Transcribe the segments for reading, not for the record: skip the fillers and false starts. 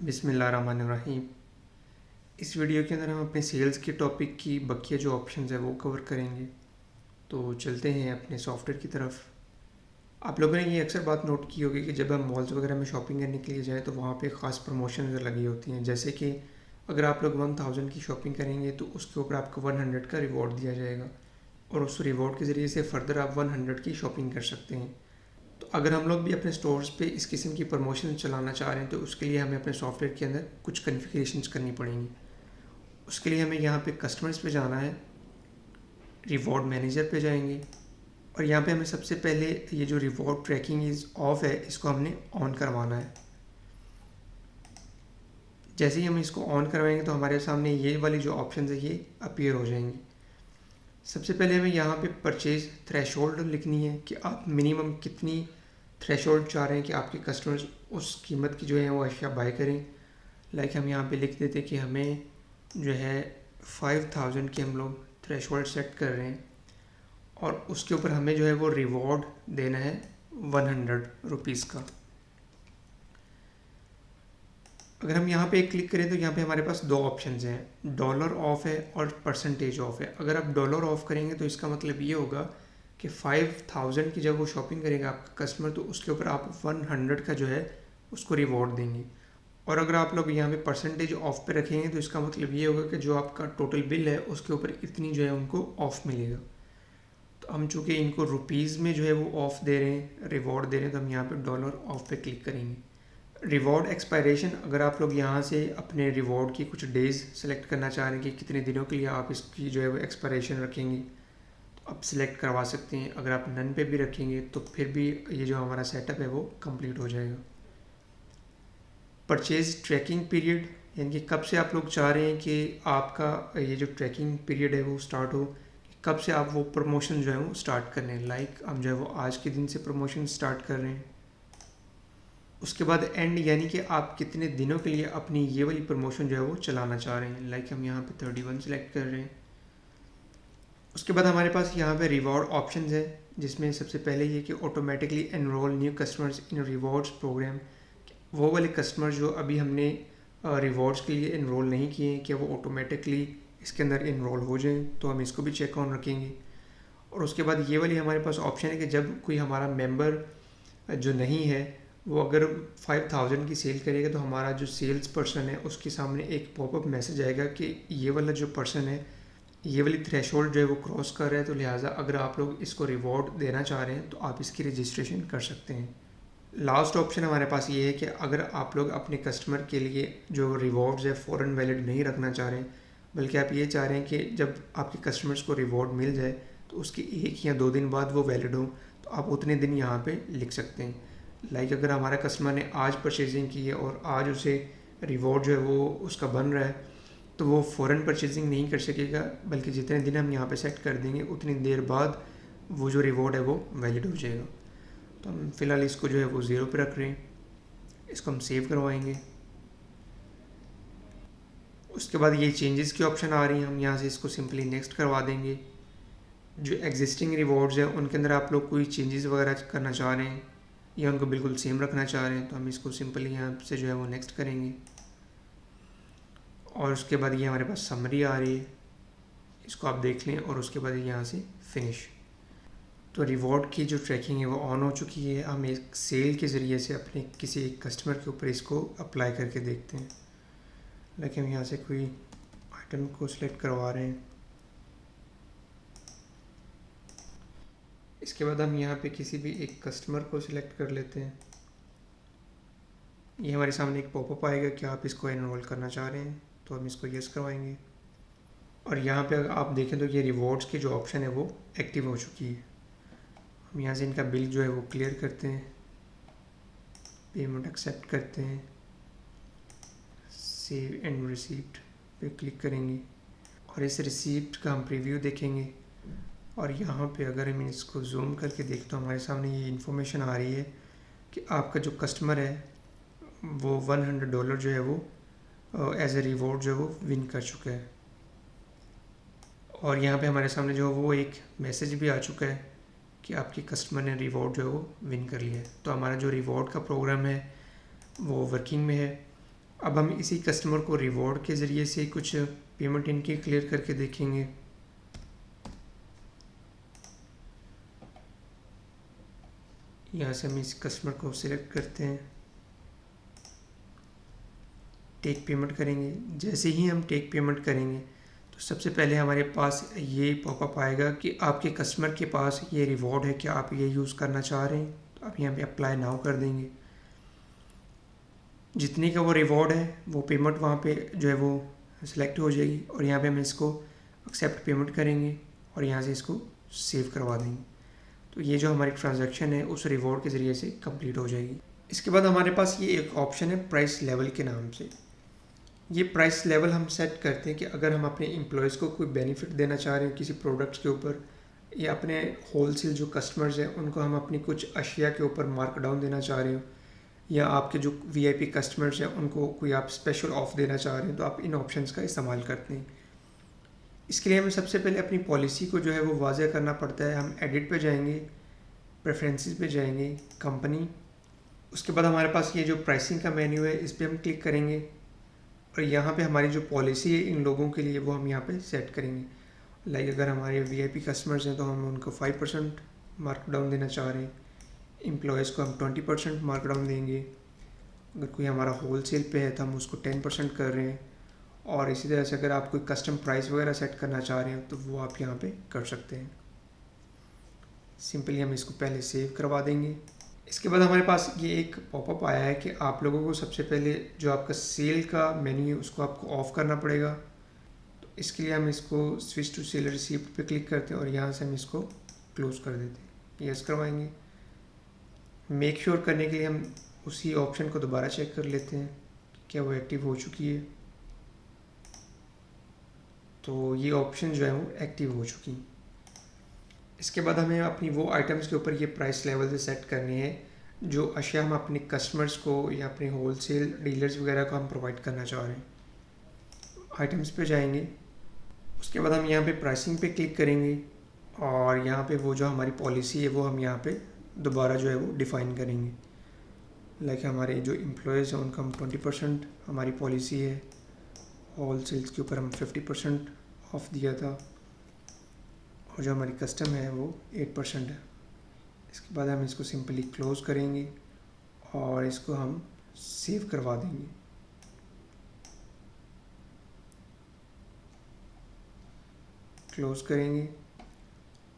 बिस्मिल्लाहिर्रहमानिर्रहीम। इस वीडियो के अंदर हम अपने सेल्स के टॉपिक की बकिया जो ऑप्शंस है वो कवर करेंगे। तो चलते हैं अपने सॉफ्टवेयर की तरफ। आप लोगों ने ये अक्सर बात नोट की होगी कि जब हम मॉल्स वगैरह में शॉपिंग करने के लिए जाएँ तो वहाँ पे ख़ास प्रमोशन लगी होती हैं। जैसे कि अगर आप लोग 1000 की शॉपिंग करेंगे तो उसके ऊपर आपको 100 का रिवॉर्ड दिया जाएगा और उस रिवॉर्ड के ज़रिए से फ़र्दर आप 100 की शॉपिंग कर सकते हैं। तो अगर हम लोग भी अपने स्टोर्स पे इस किस्म की प्रमोशन चलाना चाह रहे हैं तो उसके लिए हमें अपने सॉफ्टवेयर के अंदर कुछ कॉन्फ़िगरेशंस करनी पड़ेंगी। उसके लिए हमें यहाँ पे कस्टमर्स पे जाना है, रिवॉर्ड मैनेजर पे जाएंगे और यहाँ पे हमें सबसे पहले ये जो रिवॉर्ड ट्रैकिंग इज़ ऑफ है इसको हमने ऑन करवाना है। जैसे ही हम इसको ऑन करवाएंगे तो हमारे सामने ये वाली जो ऑप्शन है ये अपीयर हो जाएंगी। सबसे पहले हमें यहाँ पे परचेज थ्रेशोल्ड लिखनी है कि आप मिनिमम कितनी थ्रेशोल्ड चाह रहे हैं कि आपके कस्टमर्स उस कीमत की जो है वो अशिया बाय करें। लाइक हम यहाँ पे लिख देते कि हमें जो है 5000 की हम लोग थ्रेशोल्ड सेट कर रहे हैं और उसके ऊपर हमें जो है वो रिवॉर्ड देना है 100 रुपीज़ का। अगर हम यहाँ पे क्लिक करें तो यहाँ पे हमारे पास दो ऑप्शन हैं, डॉलर ऑफ है और परसेंटेज ऑफ है। अगर आप डॉलर ऑफ करेंगे तो इसका मतलब ये होगा कि 5000 की जब वो शॉपिंग करेगा आपका कस्टमर तो उसके ऊपर आप 100 का जो है उसको रिवॉर्ड देंगे। और अगर आप लोग यहाँ पे परसेंटेज ऑफ पे रखेंगे तो इसका मतलब ये होगा कि जो आपका टोटल बिल है उसके ऊपर इतनी जो है उनको ऑफ मिलेगा। तो हम चूँकि इनको रुपीज़ में जो है वो ऑफ दे रहे हैं, रिवॉर्ड दे रहे हैं, तो हम यहाँ पे डॉलर ऑफ पे क्लिक करेंगे। रिवॉर्ड एक्सपायरेशन, अगर आप लोग यहाँ से अपने रिवॉर्ड की कुछ डेज़ सेलेक्ट करना चाह रहे हैं कि कितने दिनों के लिए आप इसकी जो है वो एक्सपायरेशन रखेंगे तो आप सिलेक्ट करवा सकते हैं। अगर आप नन पे भी रखेंगे तो फिर भी ये जो हमारा सेटअप है वो कंप्लीट हो जाएगा। परचेज़ ट्रैकिंग पीरियड, यानी कि कब से आप लोग चाह रहे हैं कि आपका ये जो ट्रैकिंग पीरियड है वो स्टार्ट हो, कब से आप वो प्रमोशन जो है वो स्टार्ट कर रहे हैं। लाइक हम जो है वो आज के दिन से प्रमोशन स्टार्ट कर रहे हैं। उसके बाद एंड, यानी कि आप कितने दिनों के लिए अपनी ये वाली प्रमोशन जो है वो चलाना चाह रहे हैं। लाइक हम यहाँ पे 31 सेलेक्ट कर रहे हैं। उसके बाद हमारे पास यहाँ पे रिवॉर्ड ऑप्शन है जिसमें सबसे पहले ये कि automatically enroll new customers in rewards program. वो वाले कस्टमर जो अभी हमने रिवॉर्ड्स के लिए इनरोल नहीं किए हैं क्या वो ऑटोमेटिकली इसके अंदर इनरोल हो जाएं, तो हम इसको भी चेक ऑन रखेंगे। और उसके बाद ये वाली हमारे पास ऑप्शन है कि जब कोई हमारा मेंबर जो नहीं है वो अगर 5000 की सेल करेगा तो हमारा जो सेल्स पर्सन है उसके सामने एक पॉपअप मैसेज आएगा कि ये वाला जो पर्सन है ये वाली थ्रेशोल्ड जो है वो क्रॉस कर रहा है, तो लिहाजा अगर आप लोग इसको रिवॉर्ड देना चाह रहे हैं तो आप इसकी रजिस्ट्रेशन कर सकते हैं। लास्ट ऑप्शन हमारे पास ये है कि अगर आप लोग अपने कस्टमर के लिए जो रिवॉर्ड्स है फ़ौरन वैलिड नहीं रखना चाह रहे हैं, बल्कि आप ये चाह रहे हैं कि जब आपके कस्टमर्स को रिवॉर्ड मिल जाए तो उसके 1 या 2 दिन बाद वो वैलिड हो, तो आप उतने दिन यहाँ पे लिख सकते हैं। लाइक अगर हमारा कस्टमर ने आज परचेजिंग की है और आज उसे रिवॉर्ड जो है वो उसका बन रहा है तो वो फ़ौरन परचेजिंग नहीं कर सकेगा, बल्कि जितने दिन हम यहाँ पे सेट कर देंगे उतनी देर बाद वो जो रिवॉर्ड है वो वैलिड हो जाएगा। तो हम फ़िलहाल इसको जो है वो 0 पे रख रहे हैं, इसको हम सेव करवाएंगे। उसके बाद ये चेंजेस की ऑप्शन आ रही हैं, हम यहाँ से इसको सिंपली नेक्स्ट करवा देंगे। जो एग्जिस्टिंग रिवॉर्ड्स हैं उनके अंदर आप लोग कोई चेंजेस वगैरह करना चाह रहे हैं या उनको बिल्कुल सेम रखना चाह रहे हैं तो हम इसको सिंपली यहाँ से जो है वो नेक्स्ट करेंगे। और उसके बाद ये हमारे पास समरी आ रही है, इसको आप देख लें और उसके बाद यहाँ से फिनिश। तो रिवॉर्ड की जो ट्रैकिंग है वो ऑन हो चुकी है। हम एक सेल के ज़रिए से अपने किसी एक कस्टमर के ऊपर इसको अप्लाई करके देखते हैं। लेकिन हम यहाँ से कोई आइटम को सिलेक्ट करवा रहे हैं। इसके बाद हम यहाँ पे किसी भी एक कस्टमर को सिलेक्ट कर लेते हैं। ये हमारे सामने एक पॉपअप आएगा कि आप इसको एनरोल करना चाह रहे हैं, तो हम इसको यस करवाएंगे। और यहाँ पे अगर आप देखें तो ये रिवॉर्ड्स की जो ऑप्शन है वो एक्टिव हो चुकी है। हम यहाँ से इनका बिल जो है वो क्लियर करते हैं, पेमेंट एक्सेप्ट करते हैं, सेव एंड रिसीप्ट पे क्लिक करेंगे और इस रिसीप्ट का हम प्रीव्यू देखेंगे। और यहाँ पे अगर हम इसको जूम करके देखते तो हमारे सामने ये इन्फॉर्मेशन आ रही है कि आपका जो कस्टमर है वो $100 जो है वो एज ए रिवॉर्ड जो है वो विन कर चुका है। और यहाँ पे हमारे सामने जो वो एक मैसेज भी आ चुका है कि आपके कस्टमर ने रिवॉर्ड जो है वो विन कर लिया है। तो हमारा जो रिवॉर्ड का प्रोग्राम है वो वर्किंग में है। अब हम इसी कस्टमर को रिवॉर्ड के ज़रिए से कुछ पेमेंट इनकी क्लियर करके देखेंगे। यहाँ से हम इस कस्टमर को सिलेक्ट करते हैं, टेक पेमेंट करेंगे। जैसे ही हम टेक पेमेंट करेंगे तो सबसे पहले हमारे पास ये पॉपअप आएगा कि आपके कस्टमर के पास ये रिवॉर्ड है, क्या आप ये यूज़ करना चाह रहे हैं। तो आप यहाँ पे अप्लाई नाउ कर देंगे। जितने का वो रिवॉर्ड है वो पेमेंट वहाँ पे जो है वो सिलेक्ट हो जाएगी और यहाँ पे हम इसको एक्सेप्ट पेमेंट करेंगे और यहाँ से इसको सेव करवा देंगे। तो ये जो हमारी ट्रांजैक्शन है उस रिवॉर्ड के ज़रिए से कंप्लीट हो जाएगी। इसके बाद हमारे पास ये एक ऑप्शन है प्राइस लेवल के नाम से। ये प्राइस लेवल हम सेट करते हैं कि अगर हम अपने एम्प्लॉयज़ को कोई बेनिफिट देना चाह रहे हैं किसी प्रोडक्ट्स के ऊपर, या अपने होलसेल जो कस्टमर्स हैं उनको हम अपनी कुछ अशिया के ऊपर मार्क डाउन देना चाह रहे हो, या आपके जो वीआईपी कस्टमर्स हैं उनको कोई आप स्पेशल ऑफ देना चाह रहे हैं, तो आप इन ऑप्शंस का इस्तेमाल करते हैं। इसके लिए हमें सबसे पहले अपनी पॉलिसी को जो है वो वाज़ह करना पड़ता है। हम एडिट पे जाएंगे, प्रेफरेंसेस पे जाएंगे, कंपनी, उसके बाद हमारे पास ये जो प्राइसिंग का मेन्यू है इस पर हम क्लिक करेंगे और यहाँ पे हमारी जो पॉलिसी है इन लोगों के लिए वो हम यहाँ पे सेट करेंगे। लाइक अगर हमारे वीआईपी कस्टमर्स हैं तो हम उनको 5% मार्क डाउन देना चाह रहे हैं, एम्प्लॉयज़ को हम 20% मार्क डाउन देंगे। अगर कोई हमारा होलसेल पे है तो हम उसको 10% कर रहे हैं। और इसी तरह से अगर आप कोई कस्टम प्राइस वगैरह सेट करना चाह रहे हैं तो वो आप यहाँ पे कर सकते हैं। सिंपली हम इसको पहले सेव करवा देंगे। इसके बाद हमारे पास ये एक पॉपअप आया है कि आप लोगों को सबसे पहले जो आपका सेल का मेन्यू है उसको आपको ऑफ़ करना पड़ेगा। तो इसके लिए हम इसको स्विच टू सेल रिसीप्ट पे क्लिक करते हैं और यहाँ से हम इसको क्लोज़ कर देते हैं, यस करवाएंगे। मेक श्योर करने के लिए हम उसी ऑप्शन को दोबारा चेक कर लेते हैं क्या वो एक्टिव हो चुकी है। तो ये ऑप्शन जो है वो एक्टिव हो चुकी। इसके बाद हमें अपनी वो आइटम्स के ऊपर ये प्राइस लेवल से सेट करनी है जो अशिया हम अपने कस्टमर्स को या अपने होलसेल डीलर्स वगैरह को हम प्रोवाइड करना चाह रहे हैं। आइटम्स पे जाएंगे, उसके बाद हम यहाँ पे प्राइसिंग पे क्लिक करेंगे और यहाँ पे वो जो हमारी पॉलिसी है वो हम यहाँ पे दोबारा जो है वो डिफ़ाइन करेंगे। लाइक हमारे जो एम्प्लॉयज़ हैं उनका हम 20% हमारी पॉलिसी है, होलसेल्स के ऊपर हम 50% ऑफ दिया था और जो हमारी कस्टम है वो 8% है। इसके बाद हम इसको सिंपली क्लोज़ करेंगे और इसको हम सेव करवा देंगे। क्लोज़ करेंगे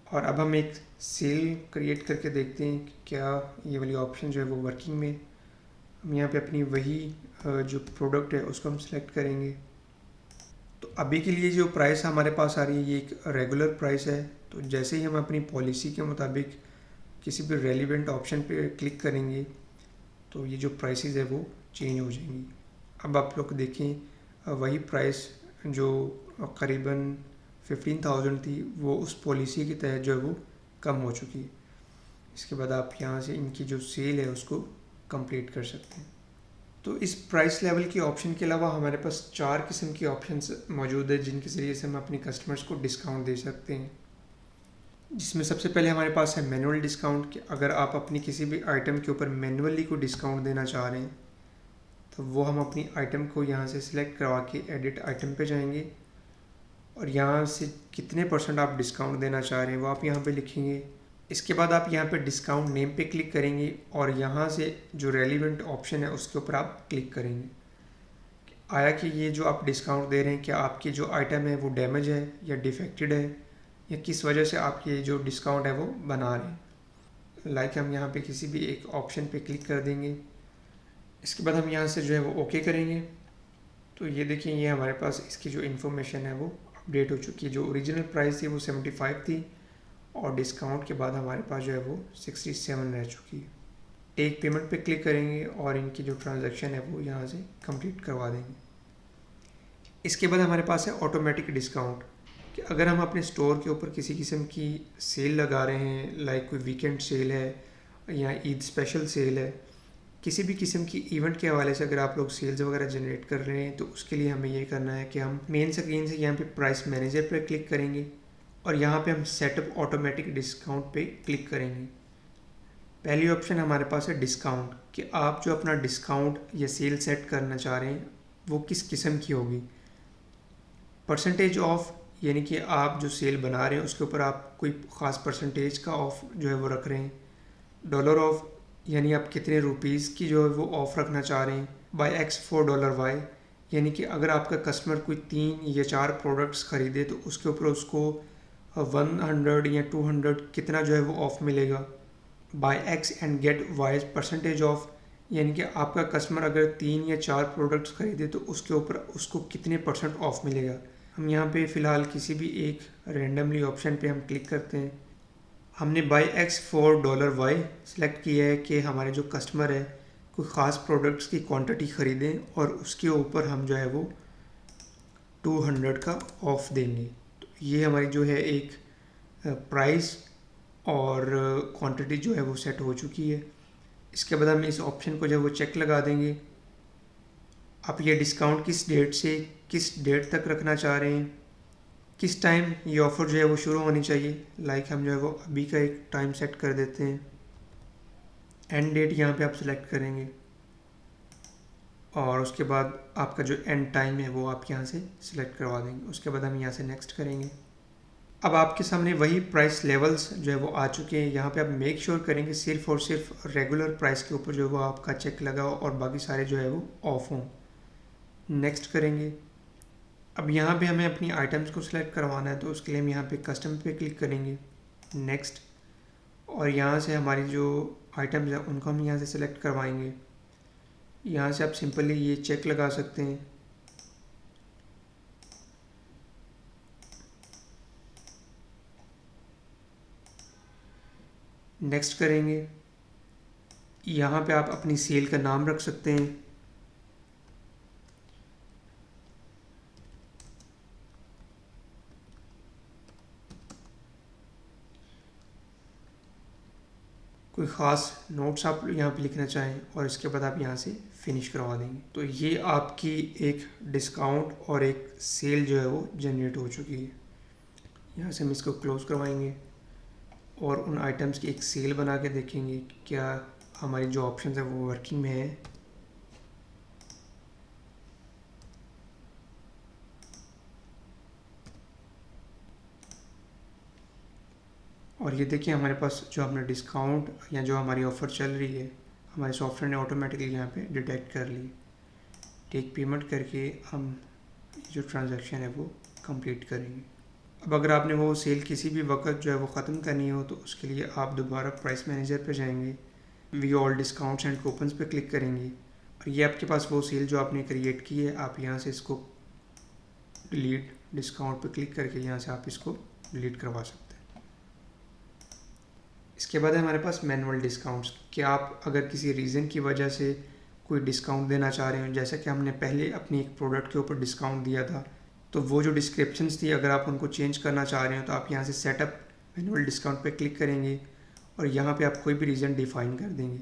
और अब हम एक सेल क्रिएट करके देखते हैं कि क्या ये वाली ऑप्शन जो है वो वर्किंग में। हम यहाँ पे अपनी वही जो प्रोडक्ट है उसको हम सिलेक्ट करेंगे। तो अभी के लिए जो प्राइस हमारे पास आ रही है ये एक रेगुलर प्राइस है। तो जैसे ही हम अपनी पॉलिसी के मुताबिक किसी भी रेलिवेंट ऑप्शन पे क्लिक करेंगे तो ये जो प्राइसेस है वो चेंज हो जाएंगी। अब आप लोग देखें वही प्राइस जो करीबन 15,000 थी वो उस पॉलिसी के तहत जो है वो कम हो चुकी है। इसके बाद आप यहाँ से इनकी जो सेल है उसको कंप्लीट कर सकते हैं। तो इस प्राइस लेवल के ऑप्शन के अलावा हमारे पास 4 किस्म की ऑप्शंस मौजूद है जिनके ज़रिए से हम अपने कस्टमर्स को डिस्काउंट दे सकते हैं। जिसमें सबसे पहले हमारे पास है मैनुअल डिस्काउंट कि अगर आप अपनी किसी भी आइटम के ऊपर मैनुअली को डिस्काउंट देना चाह रहे हैं तो वो हम अपनी आइटम को यहाँ से सिलेक्ट करवा के एडिट आइटम पे जाएंगे और यहाँ से कितने % आप डिस्काउंट देना चाह रहे हैं वो आप यहाँ पे लिखेंगे। इसके बाद आप यहाँ पे डिस्काउंट नेम पे क्लिक करेंगे और यहाँ से जो रेलिवेंट ऑप्शन है उसके ऊपर आप क्लिक करेंगे। आया कि ये जो आप डिस्काउंट दे रहे हैं क्या आपकी जो आइटम है वो डैमेज है या डिफेक्टेड है या किस वजह से आप ये जो डिस्काउंट है वो बना रहे हैं। लाइक हम यहाँ पे किसी भी एक ऑप्शन पे क्लिक कर देंगे। इसके बाद हम यहाँ से जो है वो ओके करेंगे। तो ये देखिए ये हमारे पास इसकी जो इन्फॉर्मेशन है वो अपडेट हो चुकी है। जो ओरिजिनल प्राइस थी वो 75 थी और डिस्काउंट के बाद हमारे पास जो है वो 67 रह चुकी है। टेक पेमेंट पे क्लिक करेंगे और इनकी जो ट्रांजैक्शन है वो यहाँ से कंप्लीट करवा देंगे। इसके बाद हमारे पास है ऑटोमेटिक डिस्काउंट कि अगर हम अपने स्टोर के ऊपर किसी किस्म की सेल लगा रहे हैं, लाइक कोई वीकेंड सेल है या ईद स्पेशल सेल है, किसी भी किस्म की इवेंट के हवाले से अगर आप लोग सेल्स वगैरह जनरेट कर रहे हैं तो उसके लिए हमें ये करना है कि हम मेन स्क्रीन से यहाँ पे प्राइस मैनेजर पर क्लिक करेंगे और यहाँ पे हम सेटअप ऑटोमेटिक डिस्काउंट पे क्लिक करेंगे। पहली ऑप्शन हमारे पास है डिस्काउंट कि आप जो अपना डिस्काउंट या सेल सेट करना चाह रहे हैं वो किस किस्म की होगी। परसेंटेज ऑफ यानी कि आप जो सेल बना रहे हैं उसके ऊपर आप कोई ख़ास परसेंटेज का ऑफ जो है वो रख रहे हैं। डॉलर ऑफ यानी आप कितने रुपीज़ की जो है वो ऑफ़ रखना चाह रहे हैं। Buy X for dollar Y यानी कि अगर आपका कस्टमर कोई 3 या 4 प्रोडक्ट्स ख़रीदे तो उसके ऊपर उसको 100 या 200 कितना जो है वो ऑफ़ मिलेगा। Buy X and get Y percentage of यानी कि आपका कस्टमर अगर 3 या 4 प्रोडक्ट्स खरीदे तो उसके ऊपर उसको कितने % ऑफ़ मिलेगा। हम यहाँ पे फ़िलहाल किसी भी एक रैंडमली ऑप्शन पे हम क्लिक करते हैं। हमने buy X for dollar Y select किया है कि हमारे जो कस्टमर है कोई ख़ास प्रोडक्ट्स की क्वांटिटी ख़रीदें और उसके ऊपर हम जो है वो 200 का ऑफ़ देंगे। तो ये हमारी जो है एक प्राइस और क्वांटिटी जो है वो सेट हो चुकी है। इसके बाद हम इस ऑप्शन को जो है वो चेक लगा देंगे। आप ये डिस्काउंट किस डेट से किस डेट तक रखना चाह रहे हैं, किस टाइम ये ऑफ़र जो है वो शुरू होनी चाहिए। लाइक हम जो है वो अभी का एक टाइम सेट कर देते हैं। एंड डेट यहाँ पे आप सिलेक्ट करेंगे और उसके बाद आपका जो एंड टाइम है वो आप यहाँ से सिलेक्ट करवा देंगे। उसके बाद हम यहाँ से नेक्स्ट करेंगे। अब आपके सामने वही प्राइस लेवल्स जो है वो आ चुके हैं। यहाँ पे आप मेक श्योर करेंगे सिर्फ और सिर्फ रेगुलर प्राइस के ऊपर जो है वो आपका चेक लगा हो और बाकी सारे जो है वो ऑफ हों। नेक्स्ट करेंगे। अब यहाँ पे हमें अपनी आइटम्स को सिलेक्ट करवाना है तो उसके लिए हम यहाँ पे कस्टम पे क्लिक करेंगे। नेक्स्ट, और यहाँ से हमारी जो आइटम्स हैं उनको हम यहाँ से सिलेक्ट करवाएंगे। यहाँ से आप सिंपली ये चेक लगा सकते हैं। नेक्स्ट करेंगे। यहाँ पे आप अपनी सेल का नाम रख सकते हैं। कोई ख़ास नोट्स आप यहाँ पे लिखना चाहें और इसके बाद आप यहाँ से फिनिश करवा देंगे। तो ये आपकी एक डिस्काउंट और एक सेल जो है वो जनरेट हो चुकी है। यहाँ से हम इसको क्लोज़ करवाएंगे और उन आइटम्स की एक सेल बना के देखेंगे क्या हमारी जो ऑप्शन है वो वर्किंग में है। और ये देखिए हमारे पास जो हमने डिस्काउंट या जो हमारी ऑफ़र चल रही है हमारे सॉफ्टवेयर ने ऑटोमेटिकली यहाँ पे डिटेक्ट कर ली। टेक पेमेंट करके हम जो ट्रांजैक्शन है वो कंप्लीट करेंगे। अब अगर आपने वो सेल किसी भी वक्त जो है वो ख़त्म करनी हो तो उसके लिए आप दोबारा प्राइस मैनेजर पे जाएंगे, we all discounts and coupons पे क्लिक करेंगे और ये आपके पास वो सेल जो आपने क्रिएट की है आप यहाँ से इसको डिलीट डिस्काउंट पे क्लिक करके यहाँ से आप इसको डिलीट करवा सकते हैं। इसके बाद है हमारे पास मैनुअल डिस्काउंट्स कि आप अगर किसी रीज़न की वजह से कोई डिस्काउंट देना चाह रहे हो, जैसा कि हमने पहले अपनी एक प्रोडक्ट के ऊपर डिस्काउंट दिया था तो वो जो डिस्क्रिप्शंस थी अगर आप उनको चेंज करना चाह रहे हो तो आप यहाँ से सेटअप मैनुअल डिस्काउंट पे क्लिक करेंगे और यहाँ पे आप कोई भी रीज़न डिफ़ाइन कर देंगे।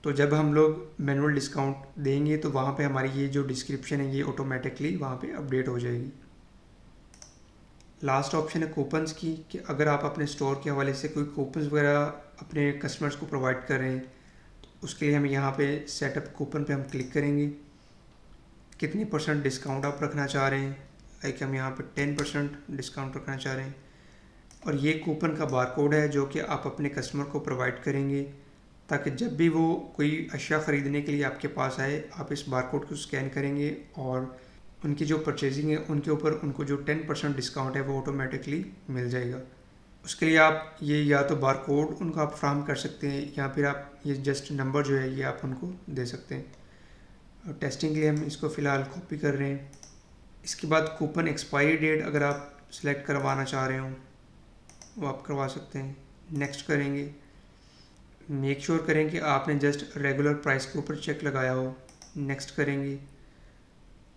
तो जब हम लोग मैनुअल डिस्काउंट देंगे तो वहाँ पे हमारी ये जो डिस्क्रिप्शन है ये ऑटोमेटिकली वहाँ पे अपडेट हो जाएगी। लास्ट ऑप्शन है कूपन्स की कि अगर आप अपने स्टोर के हवाले से कोई कूपन्स वगैरह अपने कस्टमर्स को प्रोवाइड कर रहे हैं तो उसके लिए हम यहाँ पे सेटअप कूपन पे हम क्लिक करेंगे। कितनी % डिस्काउंट आप रखना चाह रहे हैं, लाइक हम यहाँ पे 10% डिस्काउंट रखना चाह रहे हैं और ये कूपन का बारकोड है जो कि आप अपने कस्टमर को प्रोवाइड करेंगे ताकि जब भी वो कोई अशिया ख़रीदने के लिए आपके पास आए आप इस बारकोड को स्कैन करेंगे और उनकी जो परचेजिंग है उनके ऊपर उनको जो 10% डिस्काउंट है वो ऑटोमेटिकली मिल जाएगा। उसके लिए आप ये या तो बारकोड उनको आप फ्राहम कर सकते हैं या फिर आप ये जस्ट नंबर जो है ये आप उनको दे सकते हैं। टेस्टिंग के लिए हम इसको फ़िलहाल कॉपी कर रहे हैं। इसके बाद कूपन एक्सपायरी डेट अगर आप सिलेक्ट करवाना चाह रहे हो वो आप करवा सकते हैं। नेक्स्ट करेंगे। मेक श्योर करें कि आपने जस्ट रेगुलर प्राइस के ऊपर चेक लगाया हो। नेक्स्ट करेंगे।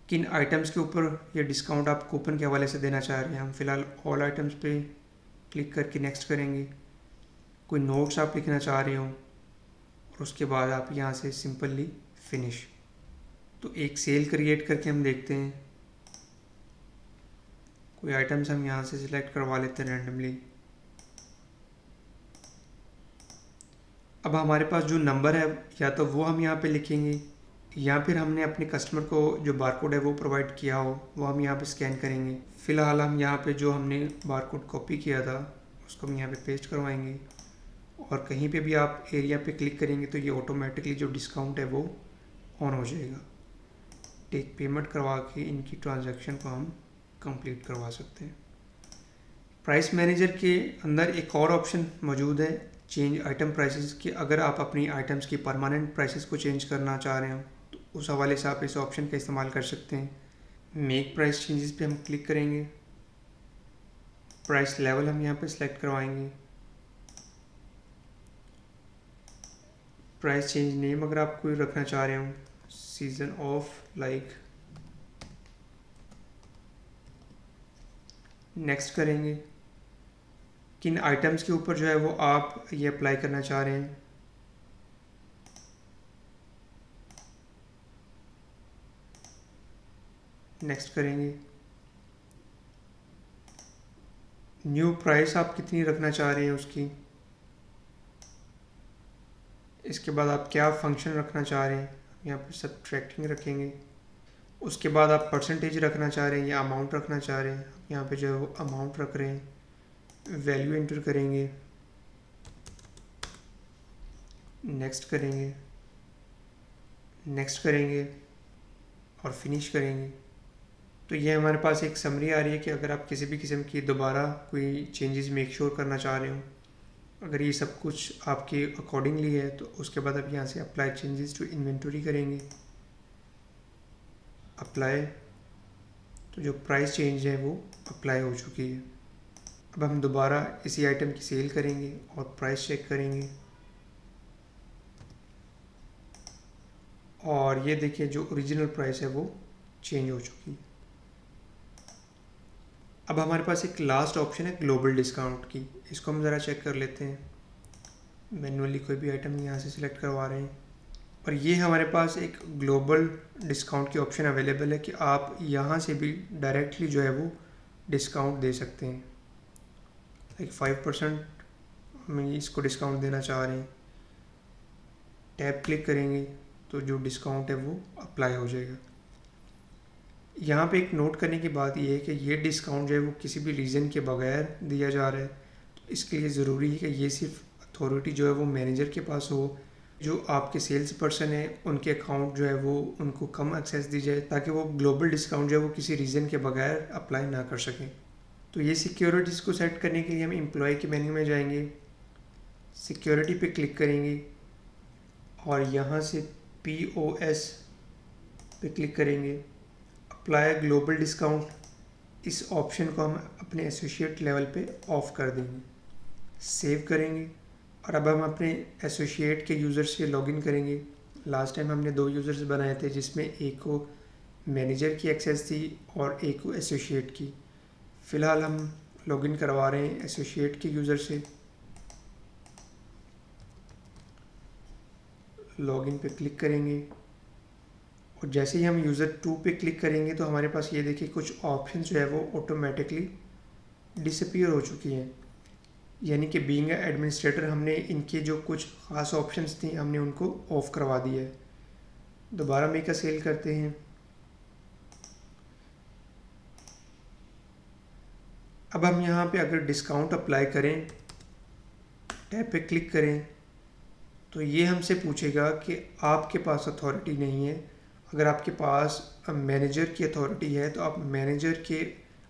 किन आइटम्स के ऊपर ये डिस्काउंट आप कूपन के हवाले से देना चाह रहे हैं, हम फ़िलहाल ऑल आइटम्स पे क्लिक करके नेक्स्ट करेंगे। कोई नोट्स आप लिखना चाह रहे हो और उसके बाद आप यहाँ से सिंपली फिनिश। तो एक सेल क्रिएट करके हम देखते हैं। कोई आइटम्स हम यहाँ से सिलेक्ट करवा लेते हैं रैंडमली। अब हमारे पास जो नंबर है या तो वो हम यहाँ पे लिखेंगे या फिर हमने अपने कस्टमर को जो बारकोड है वो प्रोवाइड किया हो वो हम यहाँ पे स्कैन करेंगे। फ़िलहाल हम यहाँ पे जो हमने बारकोड कॉपी किया था उसको हम यहाँ पे पेस्ट करवाएंगे और कहीं पे भी आप एरिया पे क्लिक करेंगे तो ये ऑटोमेटिकली जो डिस्काउंट है वो ऑन हो जाएगा। टेक पेमेंट करवा के इनकी ट्रांजैक्शन को हम कंप्लीट करवा सकते हैं। प्राइस मैनेजर के अंदर एक और ऑप्शन मौजूद है, चेंज आइटम प्राइसेस की। अगर आप अपनी आइटम्स की परमानेंट प्राइसेस को चेंज करना चाह रहे हो तो उस हवाले से आप इस ऑप्शन का इस्तेमाल कर सकते हैं। मेक प्राइस चेंजेस पे हम क्लिक करेंगे। प्राइस लेवल हम यहाँ पे सिलेक्ट करवाएंगे। प्राइस चेंज नेम अगर आप कोई रखना चाह रहे हो, सीजन ऑफ लाइक, नेक्स्ट करेंगे। किन आइटम्स के ऊपर जो है वो आप ये अप्लाई करना चाह रहे हैं, नेक्स्ट करेंगे। न्यू प्राइस आप कितनी रखना चाह रहे हैं उसकी, इसके बाद आप क्या फंक्शन रखना चाह रहे हैं, यहाँ पर सब्ट्रैक्टिंग रखेंगे। उसके बाद आप परसेंटेज रखना चाह रहे हैं या अमाउंट रखना चाह रहे हैं, यहाँ पे जो है वो अमाउंट रख रहे हैं। वैल्यू एंटर करेंगे, नेक्स्ट करेंगे, नेक्स्ट करेंगे और फिनिश करेंगे। तो ये हमारे पास एक समरी आ रही है कि अगर आप किसी भी किस्म की दोबारा कोई चेंजेस मेक श्योर करना चाह रहे हो, अगर ये सब कुछ आपके अकॉर्डिंगली है तो उसके बाद आप यहाँ से अप्लाई चेंजेस टू इन्वेंटरी करेंगे। अप्लाई, तो जो प्राइस चेंज है वो अप्लाई हो चुकी है। अब हम दोबारा इसी आइटम की सेल करेंगे और प्राइस चेक करेंगे और ये देखिए जो ओरिजिनल प्राइस है वो चेंज हो चुकी है। अब हमारे पास एक लास्ट ऑप्शन है ग्लोबल डिस्काउंट की, इसको हम ज़रा चेक कर लेते हैं। मैन्युअली कोई भी आइटम यहाँ से सिलेक्ट करवा रहे हैं और ये हमारे पास एक ग्लोबल डिस्काउंट की ऑप्शन अवेलेबल है कि आप यहाँ से भी डायरेक्टली जो है वो डिस्काउंट दे सकते हैं। लाइक 5% हम इसको डिस्काउंट देना चाह रहे हैं, टैब क्लिक करेंगे तो जो डिस्काउंट है वो अप्लाई हो जाएगा। यहाँ पे एक नोट करने की बात यह है कि ये डिस्काउंट जो है वो किसी भी रीज़न के बगैर दिया जा रहा है, तो इसके लिए ज़रूरी है कि ये सिर्फ अथॉरिटी जो है वो मैनेजर के पास हो। जो आपके सेल्स पर्सन है उनके अकाउंट जो है वो उनको कम एक्सेस दी जाए ताकि वो ग्लोबल डिस्काउंट जो है वो किसी रीज़न के बगैर अप्लाई ना कर सकें। तो ये सिक्योरिटीज़ को सेट करने के लिए हम एम्प्लॉय के मेन्यू में जाएंगे, सिक्योरिटी पे क्लिक करेंगे और यहाँ से POS पे क्लिक करेंगे। अप्लाई ग्लोबल डिस्काउंट, इस ऑप्शन को हम अपने एसोसिएट लेवल पे ऑफ कर देंगे। सेव करेंगे और अब हम अपने एसोसिएट के यूज़र से लॉगिन करेंगे। लास्ट टाइम हमने 2 यूज़र्स बनाए थे जिसमें एक को मैनेजर की एक्सेस थी और एक को एसोसिएट की। फ़िलहाल हम लॉगिन करवा रहे हैं एसोसिएट के यूज़र से। लॉगिन पे क्लिक करेंगे और जैसे ही हम यूज़र 2 पे क्लिक करेंगे तो हमारे पास ये देखिए कुछ ऑप्शन जो है वो ऑटोमेटिकली डिसअपीयर हो चुकी हैं। यानी कि बीइंग एडमिनिस्ट्रेटर हमने इनके जो कुछ ख़ास ऑप्शंस थी हमने उनको ऑफ़ करवा दिया है। दोबारा मेक अ सेल करते हैं। अब हम यहाँ पे अगर डिस्काउंट अप्लाई करें, टैब पे क्लिक करें तो ये हमसे पूछेगा कि आपके पास अथॉरिटी नहीं है। अगर आपके पास मैनेजर की अथॉरिटी है तो आप मैनेजर के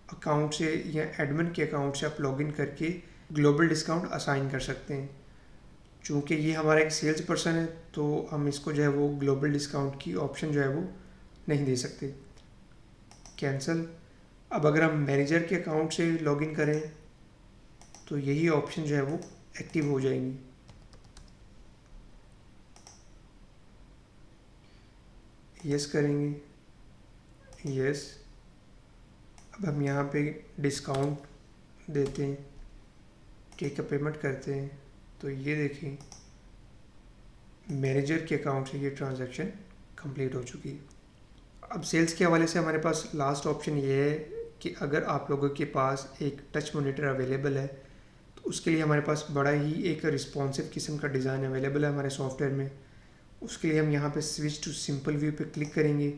अकाउंट से या एडमिन के अकाउंट से आप लॉगिन करके ग्लोबल डिस्काउंट असाइन कर सकते हैं। चूँकि ये हमारा एक सेल्स पर्सन है तो हम इसको जो है वो ग्लोबल डिस्काउंट की ऑप्शन जो है वो नहीं दे सकते। कैंसिल। अब अगर हम मैनेजर के अकाउंट से लॉगिन करें तो यही ऑप्शन जो है वो एक्टिव हो जाएंगी। यस करेंगे, यस। अब हम यहाँ पे डिस्काउंट देते हैं, टेक अ पेमेंट करते हैं तो ये देखें मैनेजर के अकाउंट से ये ट्रांजैक्शन कंप्लीट हो चुकी है। अब सेल्स के हवाले से हमारे पास लास्ट ऑप्शन ये है कि अगर आप लोगों के पास एक टच मॉनिटर अवेलेबल है तो उसके लिए हमारे पास बड़ा ही एक रिस्पॉन्सिव किस्म का डिज़ाइन अवेलेबल है हमारे सॉफ्टवेयर में। उसके लिए हम यहाँ पे स्विच टू सिंपल व्यू पे क्लिक करेंगे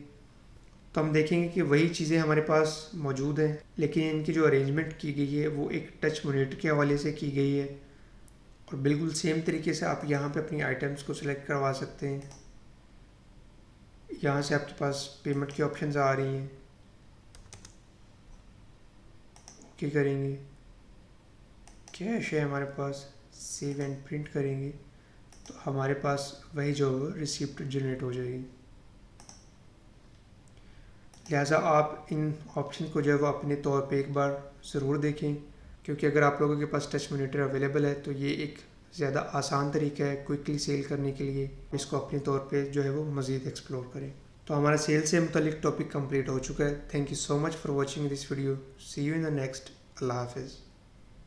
तो हम देखेंगे कि वही चीज़ें हमारे पास मौजूद हैं, लेकिन इनकी जो अरेंजमेंट की गई है वो एक टच मॉनिटर के हवाले से की गई है। और बिल्कुल सेम तरीके से आप यहाँ पे अपनी आइटम्स को सिलेक्ट करवा सकते हैं। यहाँ से आपके पास पेमेंट की ऑप्शंस आ रही हैं, ओके करेंगे। कैश है हमारे पास, सेव एंड प्रिंट करेंगे तो हमारे पास वही जो रिसिप्ट जनरेट हो जाएगी। लिहाजा आप इन ऑप्शन को जो है वो अपने तौर पे एक बार ज़रूर देखें, क्योंकि अगर आप लोगों के पास टच मॉनिटर अवेलेबल है तो ये एक ज़्यादा आसान तरीका है क्विकली सेल करने के लिए। इसको अपने तौर पे जो है वो मज़ीद एक्सप्लोर करें। तो हमारा सेल से मुतल्लिक टॉपिक कंप्लीट हो चुका है। Thank you so much for watching this video. See you in the next. अल्लाह हाफिज़।